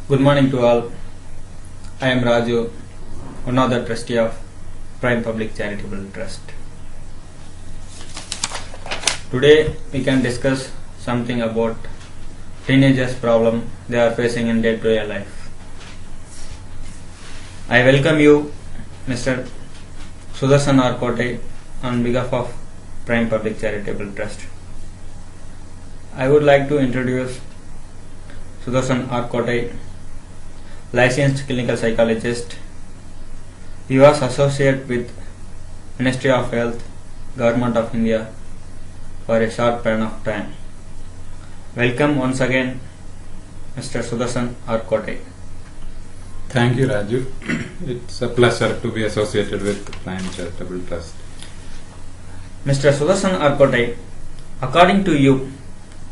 Good morning to all. I am Raju, one of the trustee of Prime Public Charitable Trust. Today we can discuss something about teenagers' problem they are facing in day-to-day life. I welcome you, Mr. Sudarshan Arkote, on behalf of Prime Public Charitable Trust. I would like to introduce Sudarshan Arkote, licensed clinical psychologist. He was associate with Ministry of Health, Government of India for a short period of time. Welcome once again, Mr. Sudarshan Arkote. Thank you, Raju. It's a pleasure to be associated with Prime Charitable Trust. Mr. Sudarshan Arkote, according to you,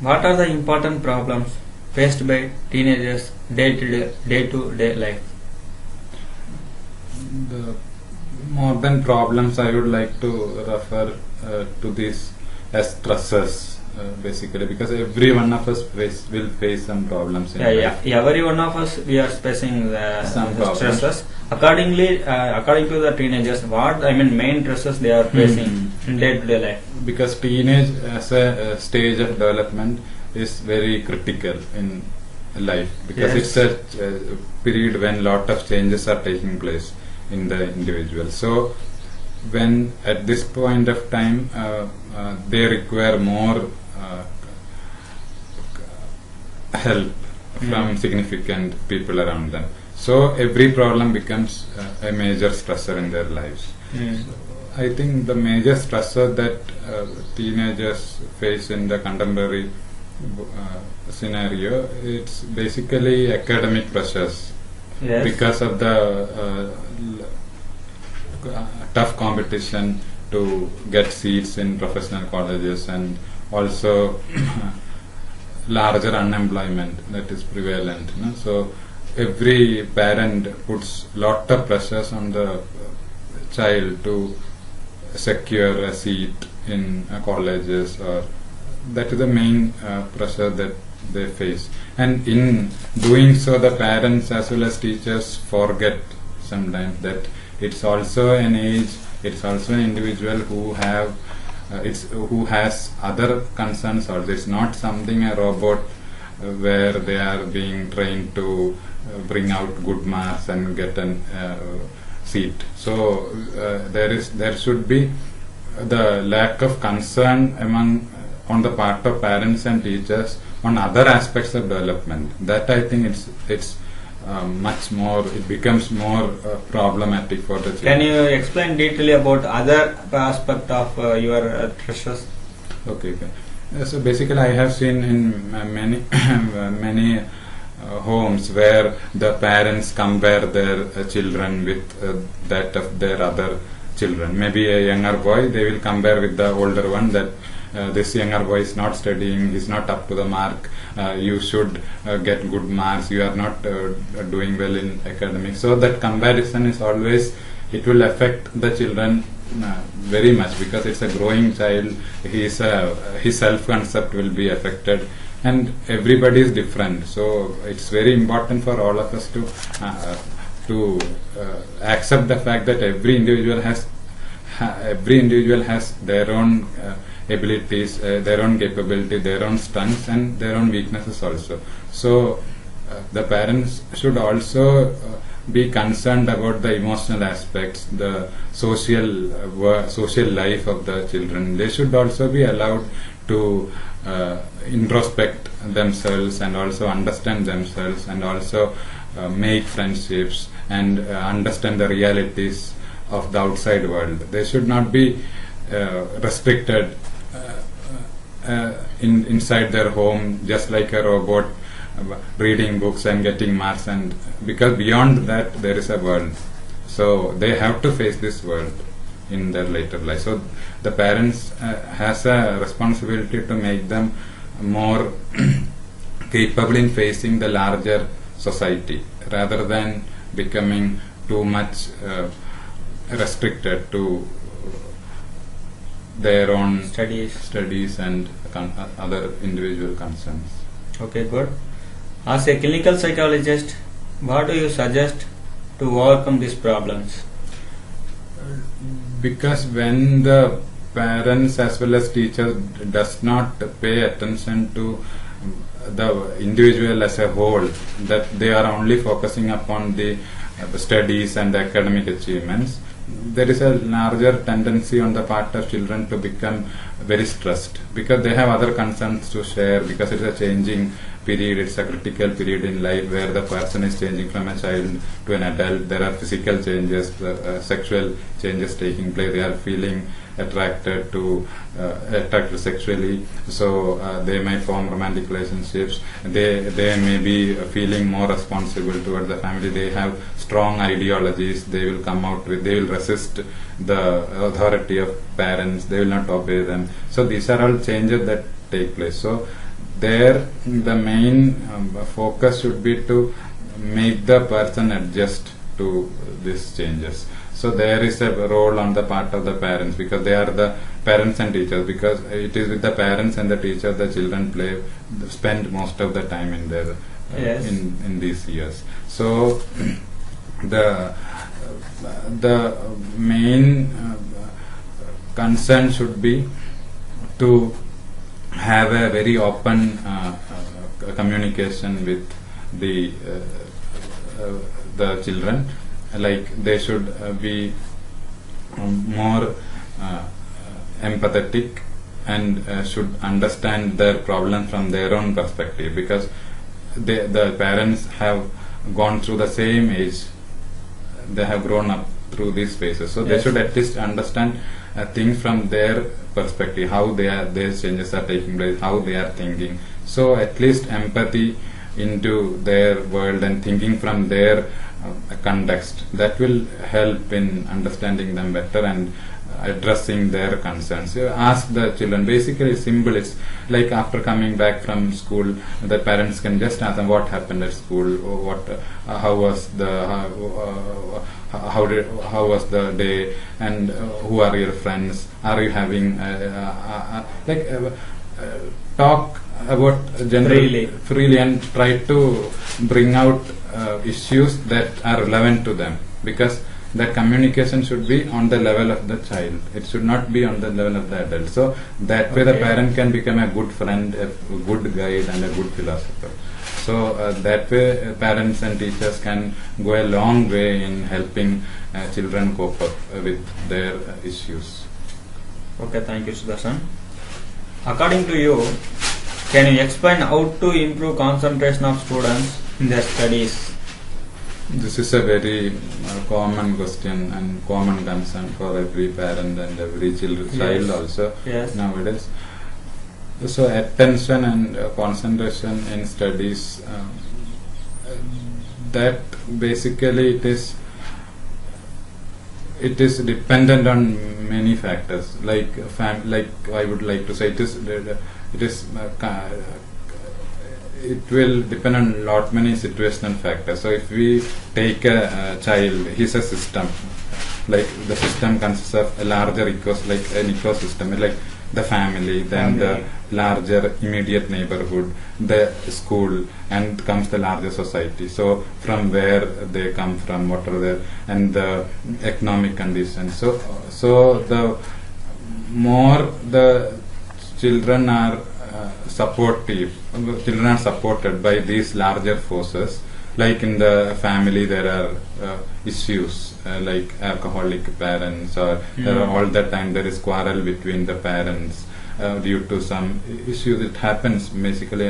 what are the important problems faced by teenagers day-to-day life? The more than problems, I would like to refer to these as stresses, basically, because every one of us will face some problems in life. Every one of us we are facing Some the problems. stresses. According to the teenagers, main stresses they are facing in day-to-day life? Because teenage as a stage of development is very critical in life, because Yes. it's a period when lot of changes are taking place in the individual. So when at this point of time they require more help from significant people around them, so every problem becomes a major stressor in their lives. I think the major stressor that teenagers face in the contemporary scenario, it's basically academic pressures, Yes. because of the tough competition to get seats in professional colleges, and also larger unemployment that is prevalent. So every parent puts lot of pressures on the child to secure a seat in colleges, or that is the main pressure that they face. And in doing so, the parents as well as teachers forget sometimes that it's also an age, it's also an individual who has other concerns also. It's not something a robot where they are being trained to bring out good marks and get a seat. So there should be the lack of concern on the part of parents and teachers on other aspects of development. That I think it's much more. It becomes more problematic for the children. Can you explain detailedly about other aspect of your pressures? Okay. So basically, I have seen in many homes where the parents compare their children with that of their other children. Maybe a younger boy, they will compare with the older one, that this younger boy is not studying, he is not up to the mark, you should get good marks, you are not doing well in academics. So that comparison is always, it will affect the children very much, because it's a growing child. His self-concept will be affected, and everybody is different. So it's very important for all of us to accept the fact that every individual has their own abilities, their own capability, their own strengths, and their own weaknesses also. So the parents should also be concerned about the emotional aspects, the social life of the children. They should also be allowed to introspect themselves, and also understand themselves, and also make friendships, and understand the realities of the outside world. They should not be restricted inside their home, just like a robot, reading books and getting marks, and because beyond that there is a world. So they have to face this world in their later life. So the parents has a responsibility to make them more capable in facing the larger society, rather than becoming too much restricted to their own studies and other individual concerns. Okay, good. As a clinical psychologist, What do you suggest to overcome these problems? Because when the parents as well as teachers does not pay attention to the individual as a whole, that they are only focusing upon the studies and academic achievements, there is a larger tendency on the part of children to become very stressed because they have other concerns to share, because it's a changing period, it's a critical period in life where the person is changing from a child to an adult. There are physical changes, sexual changes taking place. They are feeling attracted sexually, so they may form romantic relationships. They may be feeling more responsible towards the family. They have strong ideologies. They will come out with, they will resist the authority of parents. They will not obey them. So these are all changes that take place. So there the main focus should be to make the person adjust to these changes. So there is a role on the part of the parents, because they are the parents and teachers, because it is with the parents and the teachers the children spend most of the time in their Yes. in these years. So the main concern should be to have a very open communication with the children. Like they should be more empathetic and should understand their problem from their own perspective, because the parents have gone through the same age, they have grown up through these phases, so they Yes. should at least understand things from their perspective, how their changes are taking place, how they are thinking. So at least empathy into their world and thinking from their context, that will help in understanding them better and addressing their concerns. You ask the children, basically it's simple. It's like after coming back from school, the parents can just ask them what happened at school, or how was the day, and who are your friends, are you having talk about general freely and try to bring out issues that are relevant to them, because the communication should be on the level of the child. It should not be on the level of the adult. So that way the parent can become a good friend, a good guide and a good philosopher. So that way parents and teachers can go a long way in helping children cope up with their issues. Okay, thank you, Sudarshan. According to you, can you explain how to improve concentration of students in their studies? This is a very common question and common concern for every parent and every child also nowadays. So attention and concentration in studies, that basically it is dependent on many factors. Like I would like to say, it will depend on many situational factors. So if we take a child, he's a system. Like the system consists of a larger ecosystem, like the family, then the larger immediate neighborhood, the school, and comes the larger society. So from where they come from, what are their, and the economic conditions. So the more the children are children are supported by these larger forces. Like in the family there are issues like alcoholic parents, or there are all the time there is quarrel between the parents due to some issues. It happens basically,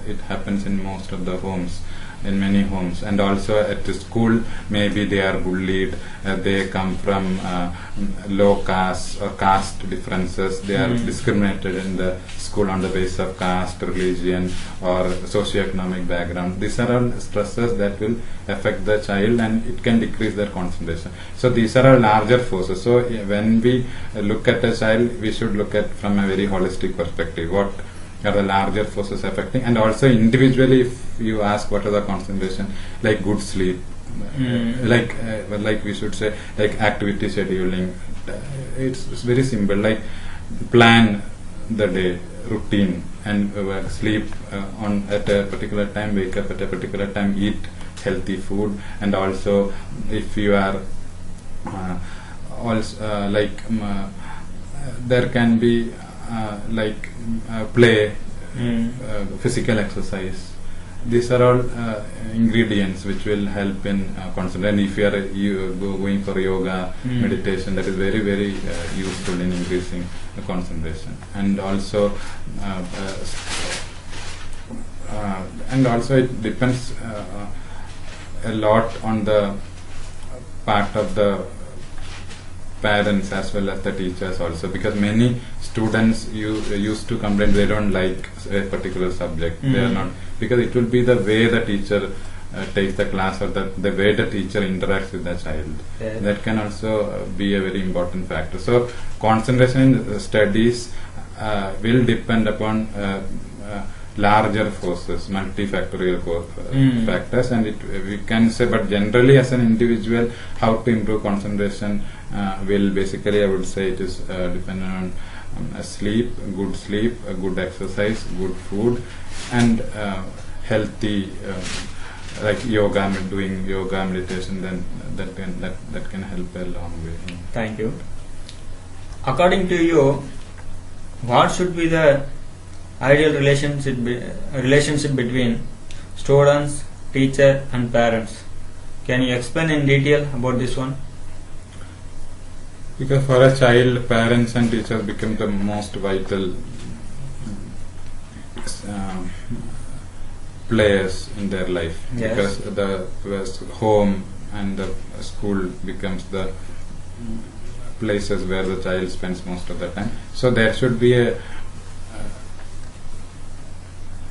it happens in most of the homes, in many homes. And also at the school, maybe they are bullied, they come from low caste or caste differences, they are discriminated in the school on the basis of caste, religion, or socioeconomic background. These are all stresses that will affect the child, and it can decrease their concentration. So these are all larger forces. So when we look at a child, we should look at from a very holistic perspective. What are the larger forces affecting? And also individually, if you ask what are the concentration, like good sleep, like we should say, like activity scheduling, it's very simple. Like plan the day routine and sleep at a particular time, wake up at a particular time, eat healthy food, and also if you are also there can be play, physical exercise. These are all ingredients which will help in concentration. If you are going for yoga, meditation, that is very very useful in increasing the concentration. And also it depends a lot on the part of the parents as well as the teachers also, because many students used to complain they don't like a particular subject. They are not, because it will be the way the teacher takes the class, or the way the teacher interacts with the child. Yeah. That can also be a very important factor. So concentration in studies will depend upon larger forces, multifactorial factors, and we can say, but generally as an individual, how to improve concentration will basically, I would say, it is dependent on sleep, a good exercise, good food, and healthy like yoga, doing yoga, meditation. Then that can help a long way. Thank you. According to you, what should be the ideal relationship between students, teacher and parents? Can you explain in detail about this one? Because for a child, parents and teachers become the most vital players in their life. Yes. Because the home and the school becomes the places where the child spends most of the time. So there should be a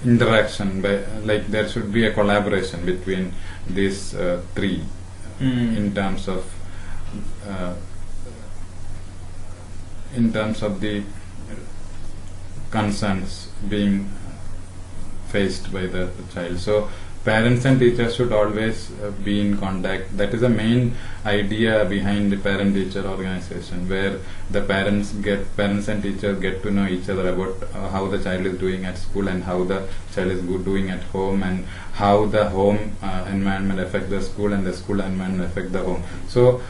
interaction, there should be a collaboration between these three in terms of the concerns being faced by the child. So parents and teachers should always be in contact. That is the main idea behind the parent-teacher organization, where the parents and teachers get to know each other about how the child is doing at school and how the child is doing at home, and how the home environment affects the school and the school environment affects the home. So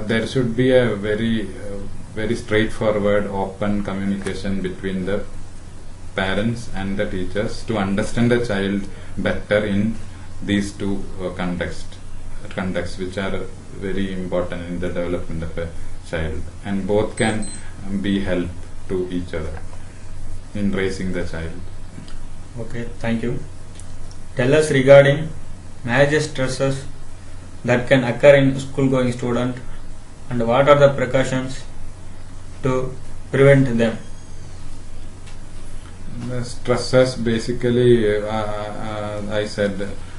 there should be a very straightforward, open communication between the parents and the teachers to understand the child better in these two contexts, which are very important in the development of a child, and both can be help to each other in raising the child. Okay, thank you. Tell us regarding major stresses that can occur in school-going student, and what are the precautions to prevent them? The stresses basically, I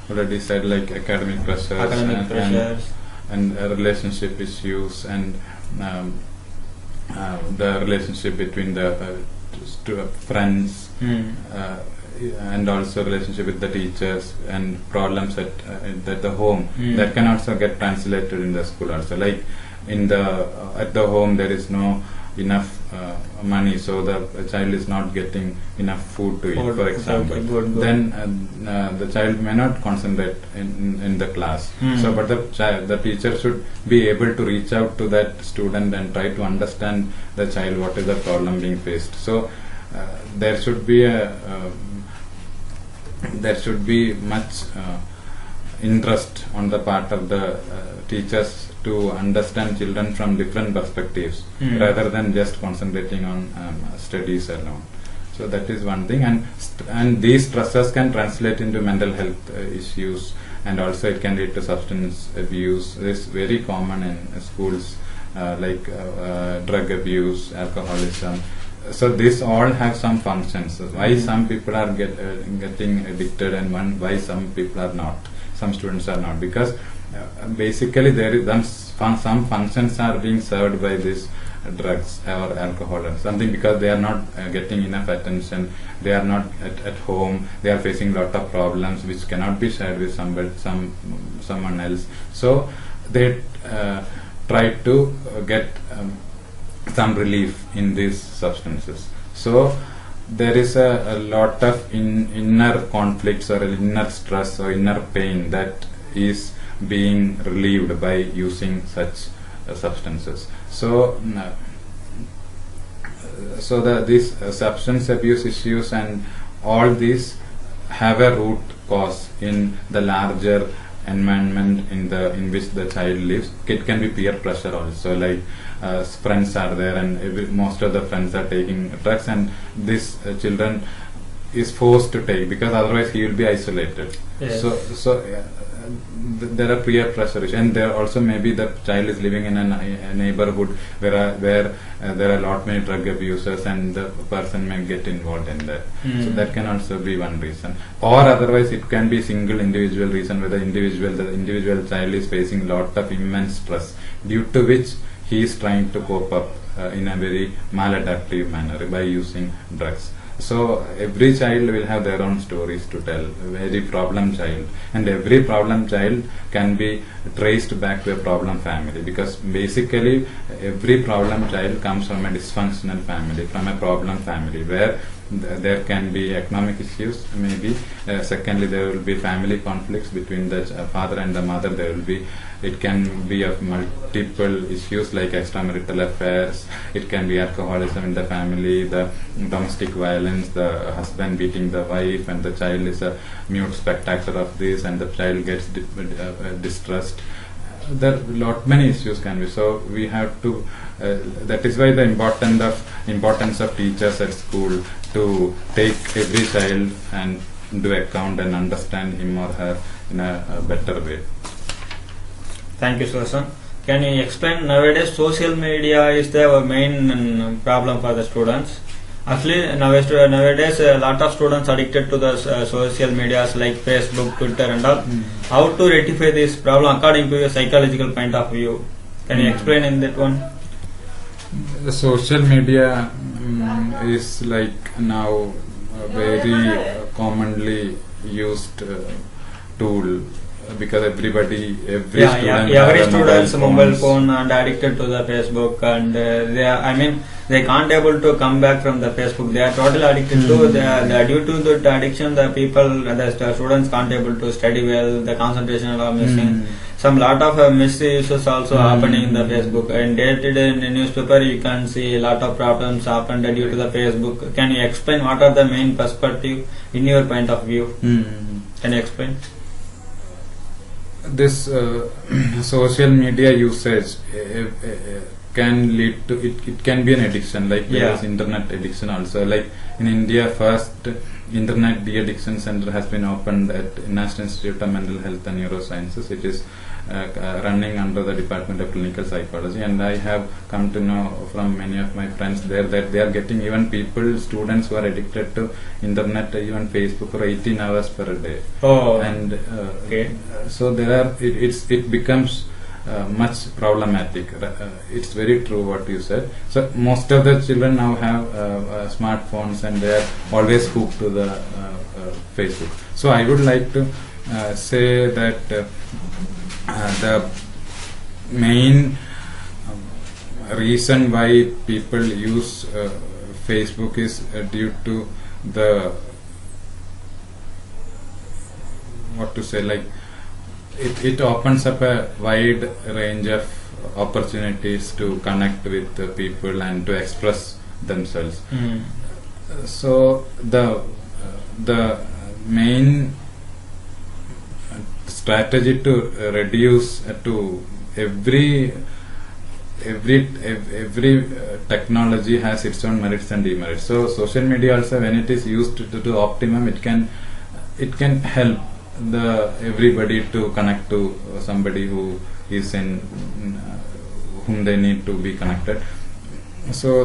already said, like academic pressures, and relationship issues, and the relationship between the friends, and also relationship with the teachers, and problems at the home that can also get translated in the school also. Like at the home there is no enough money, so the child is not getting enough food to eat, for example. Good. Then the child may not concentrate in the class. So, but the teacher should be able to reach out to that student and try to understand the child, what is the problem being faced. So there should be much interest on the part of the teachers to understand children from different perspectives, rather than just concentrating on studies alone. So that is one thing, and these stresses can translate into mental health issues, and also it can lead to substance abuse. This is very common in schools, like drug abuse, alcoholism. So these all have some functions. Why some people are getting addicted, and why some people are not, some students are not, because basically there is some functions are being served by these drugs or alcohol or something, because they are not getting enough attention, they are not at home, they are facing lot of problems which cannot be shared with someone else. So they try to get some relief in these substances. So there is a lot of inner conflicts or inner stress or inner pain that is being relieved by using such substances. So these substance abuse issues and all these have a root cause in the larger environment in which the child lives. It can be peer pressure also, like friends are there and most of the friends are taking drugs, and this children is forced to take because otherwise he will be isolated. Yes. There are peer pressure issues, and there also maybe the child is living in a neighborhood where there are a lot many drug abusers, and the person may get involved in that. So that can also be one reason, or otherwise it can be single individual reason where the individual child is facing lot of immense stress, due to which he is trying to cope up in a very maladaptive manner by using drugs. So every child will have their own stories to tell, very problem child, and every problem child can be traced back to a problem family, because basically every problem child comes from a dysfunctional family, from a problem family where there can be economic issues, maybe secondly there will be family conflicts between the father and the mother. It can be of multiple issues like extramarital affairs, it can be alcoholism in the family, the domestic violence, the husband beating the wife, and the child is a mute spectator of this, and the child gets distressed. There are lot many issues can be. So we have to that is why the importance of teachers at school to take every child and do account and understand him or her in a better way. Thank you, Susan. Can you explain, nowadays social media is the main problem for the students? Actually, nowadays a lot of students addicted to the social medias like Facebook, Twitter and all. How to rectify this problem according to your psychological point of view? Can you explain in that one? The social media is like now a very commonly used tool, because every student's mobile phone and addicted to the Facebook, and they can't able to come back from the Facebook. They are totally addicted to due to the addiction. The students can't able to study well. The concentration are missing. Some lot of misuse also happening in the Facebook. And day-to-day in the newspaper, you can see a lot of problems happened due to the Facebook. Can you explain what are the main perspective in your point of view? Can you explain? This social media usage can lead to it can be an addiction, like there is internet addiction also. Like in India, first internet de-addiction center has been opened at National Institute of Mental Health and Neurosciences. It is running under the Department of Clinical Psychology, and I have come to know from many of my friends there that they are getting even students who are addicted to internet, even Facebook, for 18 hours per day. And so it becomes much problematic. It's very true what you said. So most of the children now have smartphones, and they are always hooked to the Facebook. So I would like to say that the main reason why people use Facebook is due to the it opens up a wide range of opportunities to connect with people and to express themselves. So the main strategy to reduce to every technology has its own merits and demerits. So social media also, when it is used to optimum, it can help everybody to connect to somebody who is in whom they need to be connected. So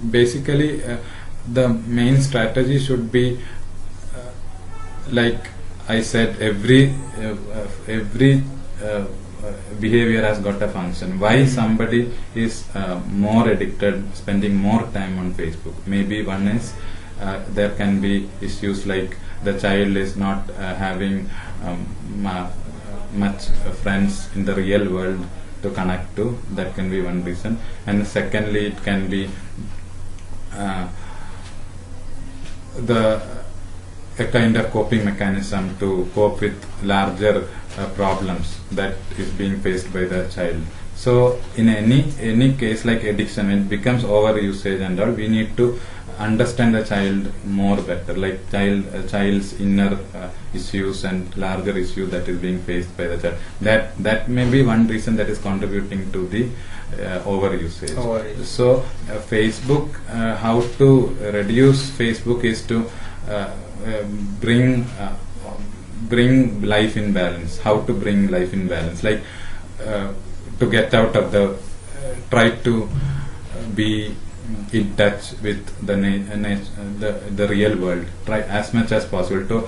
basically the main strategy should be like I said, every behavior has got a function. Why somebody is more addicted, spending more time on Facebook? Maybe one is there can be issues like the child is not having much friends in the real world to connect to. That can be one reason. And secondly, it can be a kind of coping mechanism to cope with larger problems that is being faced by the child. So in any case like addiction, when it becomes over usage and all, we need to understand the child more better, like child's inner issues and larger issues that is being faced by the child. That may be one reason that is contributing to the over usage. So Facebook, how to reduce Facebook is to bring life in balance. How to bring life in balance, like to get out of the try to be in touch with the real world, try as much as possible to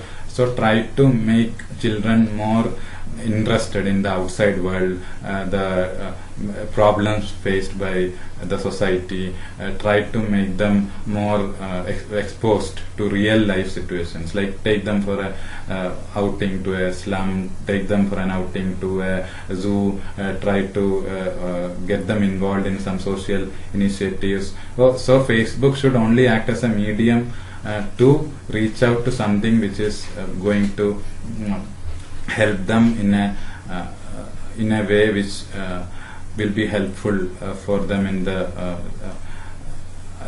try to make children more interested in the outside world, the problems faced by the society, try to make them more exposed to real life situations, like take them for a outing to a slum, take them for an outing to a zoo, try to get them involved in some social initiatives. So Facebook should only act as a medium to reach out to something which is going to help them in a way which will be helpful for them in the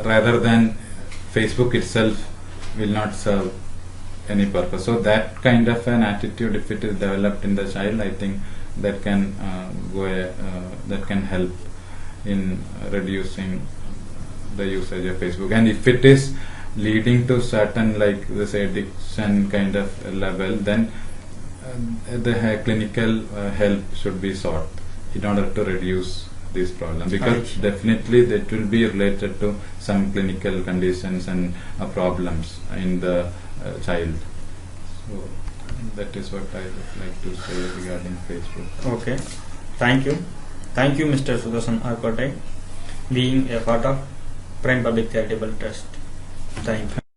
rather than Facebook itself will not serve any purpose. So that kind of an attitude, if it is developed in the child, I think that can that can help in reducing the usage of Facebook. And if it is leading to certain, like this addiction kind of level, then the clinical help should be sought in order to reduce this problem, because definitely that will be related to some clinical conditions and problems in the child. So that is what I would like to say regarding Facebook. Okay, thank you, Mr. Sudarshan Arkote, being a part of Prime Public Charitable Trust. Thank you.